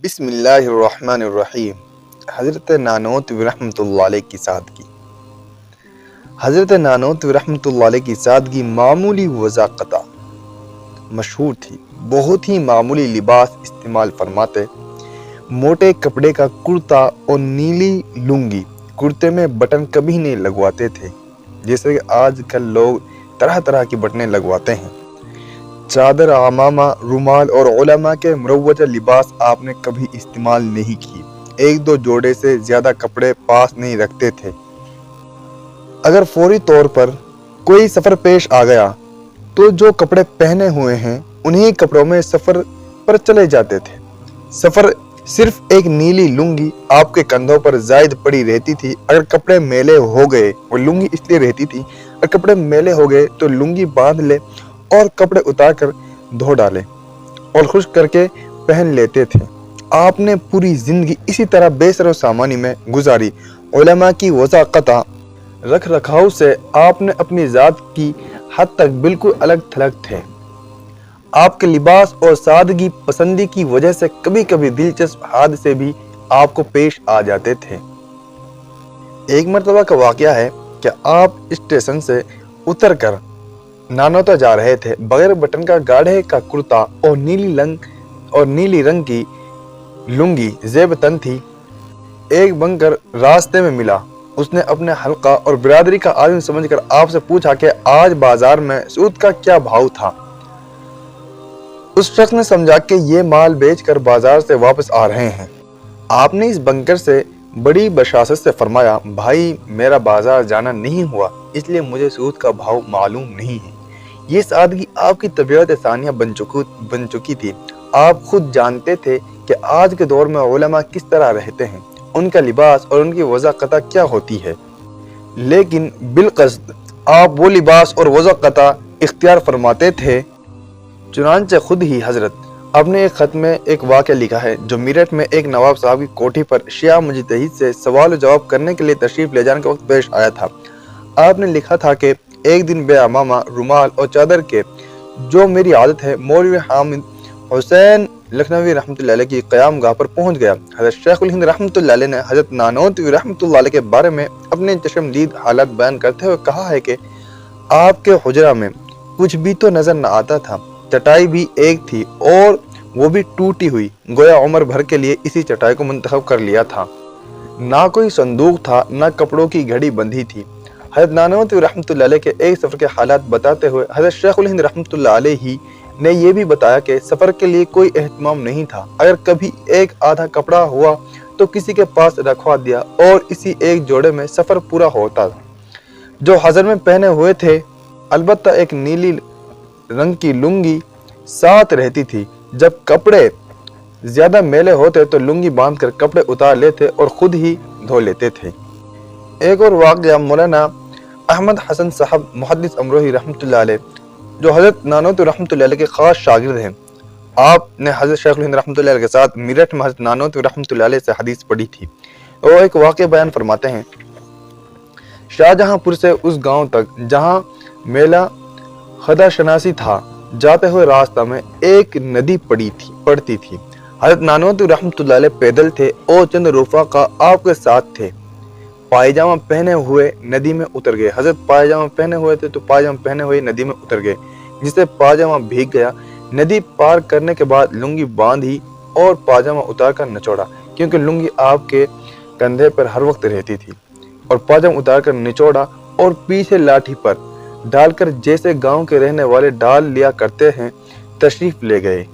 बिस्मिल्लाहिर्रहमानिर्रहीम। हज़रत नानोतवी रहमतुल्लाह अलैह की सादगी। हज़रत नानोतवी रहमतुल्लाह अलैह की सादगी मामूली वज़ाक़ता मशहूर थी। बहुत ही मामूली लिबास इस्तेमाल फरमाते, मोटे कपड़े का कुर्ता और नीली लुंगी, कुर्ते में बटन कभी नहीं लगवाते थे जैसे कि आजकल लोग तरह तरह की बटनें लगवाते हैं। चादर, अमामा, रुमाल और उलमा के मुरव्वजा लिबास आपने कभी इस्तेमाल नहीं किए। एक दो जोड़े से ज्यादा कपड़े पास नहीं रखते थे। अगर फौरी तौर पर कोई सफर पेश आ गया तो जो कपड़े पहने हुए हैं उन्हीं कपड़ों में सफर पर चले जाते थे। सफर सिर्फ एक नीली लुंगी आपके कंधों पर जायद पड़ी रहती थी। अगर कपड़े मेले हो गए, वो लुंगी इसलिए रहती थी, अगर कपड़े मेले हो गए तो लुंगी बांध ले और कपड़े उतार कर धो डाले और खुश्क करके पहन लेते थे। आपने पूरी जिंदगी इसी तरह बेसरो सामानी में गुजारी। उलमा की वज़ाक़ता रख रखाव से आपने अपनी ज़ात की हद तक बिल्कुल अलग थलग थे। आपके लिबास और सादगी पसंदी की वजह से कभी कभी दिलचस्प हादसे भी आपको पेश आ जाते थे। एक मरतबा का वाक़या है कि आप स्टेशन से उतर कर नानोता जा रहे थे। बगैर बटन का गाढ़े का कुर्ता और नीली रंग की लुंगी जेब तन थी। एक बंकर रास्ते में मिला। उसने अपने हल्का और बिरादरी का आदमी समझकर आपसे पूछा कि आज बाजार में सूद का क्या भाव था। उस शख्स ने समझा कि ये माल बेचकर बाजार से वापस आ रहे हैं। आपने इस बंकर से बड़ी बशासत से फरमाया, भाई मेरा बाजार जाना नहीं हुआ इसलिए मुझे सूद का भाव मालूम नहीं है। ये सादगी आपकी तबीयत सानिया बन चुकी थी। आप खुद जानते थे कि आज के दौर में उलमा किस तरह रहते हैं, उनका लिबास और उनकी वज़ाक़ता क्या होती है, लेकिन बिलक़स्द आप वो लिबास और वज़ाक़ता इख्तियार फरमाते थे। चुनांचे खुद ही हजरत अपने एक खत में एक वाक़या लिखा है जो मेरठ में एक नवाब साहब की कोठी पर शिया मुजतहिद से सवाल जवाब करने के लिए तशरीफ ले जाने के वक्त पेश आया था। आपने लिखा था कि एक दिन बे अमामा, रुमाल और चादर के जो मेरी आदत है, मौलवी हामिद हुसैन लखनवी रहमतुल्लाह अलैह की क़याम गाह पर पहुंच गया। हज़रत शेखुल हिंद रहमतुल्लाह अलैह ने हज़रत नानोतवी रहमतुल्लाह अलैह के बारे में अपने चश्मदीद हालात बयान करते हुए कहा है कि आपके हुजरा में कुछ भी तो नजर न आता था। चटाई भी एक थी और वो भी टूटी हुई, गोया उम्र भर के लिए इसी चटाई को मुंतखब कर लिया था। ना कोई संदूक था, ना कपड़ों की घड़ी बंधी थी। हज़रत नानोतवी रहमतुल्लाह अलैह के एक सफ़र के हालात बताते हुए हज़रत शेखुल हिंद रहमतुल्लाह अलैह ने यह भी बताया कि सफ़र के लिए कोई एहतमाम नहीं था। अगर कभी एक आधा कपड़ा हुआ तो किसी के पास रखवा दिया और इसी एक जोड़े में सफ़र पूरा होता था जो हज़र में पहने हुए थे। अलबत्ता एक नीली रंग की लुंगी साथ रहती थी। जब कपड़े ज्यादा मैले होते तो लुंगी बांधकर कपड़े उतार लेते और खुद ही धो लेते थे। एक और वाक़या मौलाना अहमद हसन साहब मुहद्दिस अमरोही रहमतुल्लाह अलैह जो हज़रत नानोतवी रहमतुल्लाह अलैह के ख़ास शागिर्द हैं। आपने हज़रत शेखुल हिंद रहमतुल्लाह अलैह के साथ मेरठ में हज़रत नानोतवी रहमतुल्लाह अलैह से हदीस पढ़ी थी। वो एक वाक़या बयान फरमाते हैं। शाहजहांपुर से उस गांव तक जहां मेला खदा शनासी था, जाते हुए रास्ता में एक नदी पड़ती थी। हज़रत नानोतवी रहमतुल्लाह अलैह पैदल थे और चंद रफ़ाक़ा आपके साथ थे। पायजामा पहने हुए नदी में उतर गए। हज़रत पायजामा पहने हुए थे तो पायजामा पहने हुए नदी में उतर गए, जिससे पायजामा भीग गया। नदी पार करने के बाद लुंगी बांधी और पायजामा उतार कर निचोड़ा, क्योंकि लुंगी आपके कंधे पर हर वक्त रहती थी, और पायजामा उतार कर निचोड़ा और पीछे लाठी पर डालकर जैसे गांव के रहने वाले डाल लिया करते हैं तशरीफ ले गए।